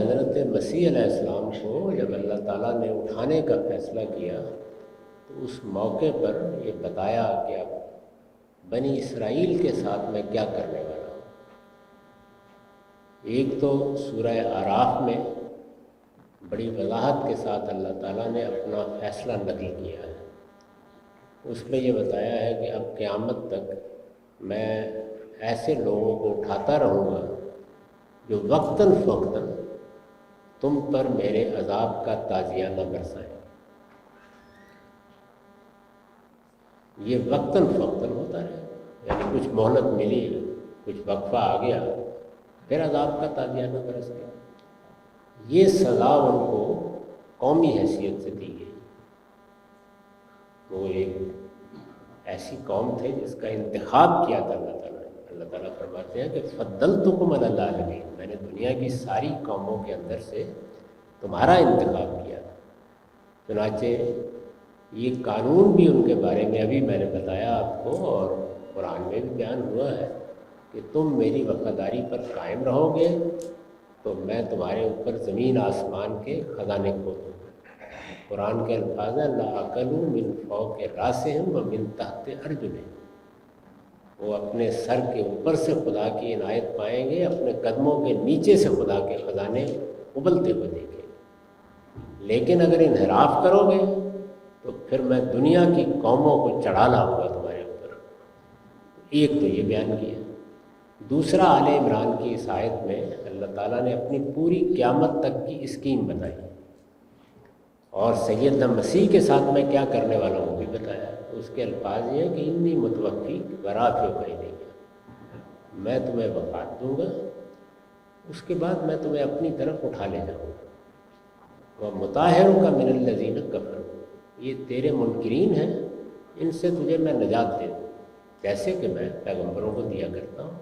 حضرت مسیح علیہ السلام کو جب اللہ تعالیٰ نے اٹھانے کا فیصلہ کیا تو اس موقع پر یہ بتایا کہ اب بنی اسرائیل کے ساتھ میں کیا کرنے والا ہوں۔ ایک تو سورہ اعراف میں بڑی وضاحت کے ساتھ اللہ تعالیٰ نے اپنا فیصلہ نقل کیا ہے، اس میں یہ بتایا ہے کہ اب قیامت تک میں ایسے لوگوں کو اٹھاتا رہوں گا جو وقتاً فوقتاً تم پر میرے عذاب کا تعزیہ نہ برسائیں۔ یہ وقتاً فوقتاً ہوتا ہے، یعنی کچھ مہلت ملی، کچھ وقفہ آ گیا، پھر عذاب کا تعزیہ نہ برس گیا۔ یہ سزا ان کو قومی حیثیت سے دی گئی۔ وہ ایک ایسی قوم تھے جس کا انتخاب کیا تھا اللہ تعالیٰ نے۔ اللہ تعالیٰ فرماتے ہیں کہ فضلتکم علی العالمین، میں نے دنیا کی ساری قوموں کے اندر سے تمہارا انتخاب کیا تھا۔ چنانچہ یہ قانون بھی ان کے بارے میں ابھی میں نے بتایا آپ کو، اور قرآن میں بھی بیان ہوا ہے کہ تم میری وفاداری پر قائم رہو گے تو میں تمہارے اوپر زمین آسمان کے خزانے کھول دوں گا۔ قرآن کے الفاظ ہیں لَأَكَلُوا مِن فَوْقِ رَأْسِهِمْ وَمِن تَحْتِ أَرْجُلِهِمْ، وہ اپنے سر کے اوپر سے خدا کی عنایت پائیں گے، اپنے قدموں کے نیچے سے خدا کے خزانے ابلتے ہوئے دیکھیں گے۔ لیکن اگر انحراف کرو گے تو پھر میں دنیا کی قوموں کو چڑھا لاؤں گا تمہارے اوپر۔ ایک تو یہ بیان کیا۔ دوسرا آل عمران کی اس آیت میں اللہ تعالیٰ نے اپنی پوری قیامت تک کی اسکیم بتائی، اور سیدنا مسیح کے ساتھ میں کیا کرنے والا ہوں وہ بھی بتایا۔ اس کے الفاظ یہ ہیں کہ انی متوفی ورافعک الیک، میں تمہیں وفات دوں گا، اس کے بعد میں تمہیں اپنی طرف اٹھا لے جاؤں گا۔ ومطہرک من الذین کفروا، یہ تیرے منکرین ہیں، ان سے تجھے میں نجات دے دوں جیسے کہ میں پیغمبروں کو دیا کرتا ہوں۔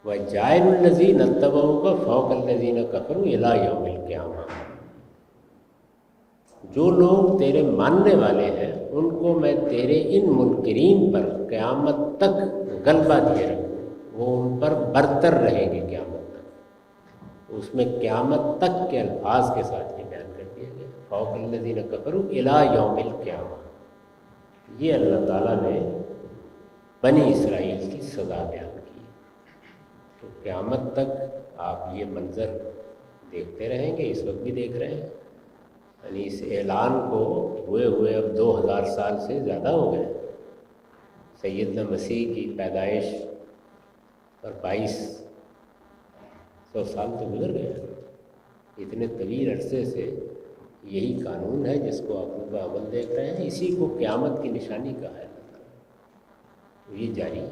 وَجَاعِلُ الَّذِينَ اتَّبَعُوكَ فَوْقَ الَّذِينَ كَفَرُوا إِلَىٰ يَوْمِ الْقِيَامَةِ، جو لوگ تیرے ماننے والے ہیں ان کو میں تیرے ان منکرین پر قیامت تک غلبہ دیے رکھوں، وہ ان پر برتر رہیں گے قیامت تک۔ اس میں قیامت تک کے الفاظ کے ساتھ یہ بیان کر دیا گیا، فوق الذین کفروا الی یوم القیامہ۔ یہ اللہ تعالیٰ نے بنی اسرائیل کی سزا بیان کی۔ تو قیامت تک آپ یہ منظر دیکھتے رہیں گے، اس وقت بھی دیکھ رہے ہیں، یعنی اس اعلان کو ہوئے اب 2000 سال سے زیادہ ہو گئے۔ سیدنا مسیح کی پیدائش پر 2200 سال تو گزر گئے۔ اتنے طویل عرصے سے یہی قانون ہے جس کو آپ لوگ عمل دیکھ رہے ہیں، اسی کو قیامت کی نشانی کہا ہے، یہ جاری ہے۔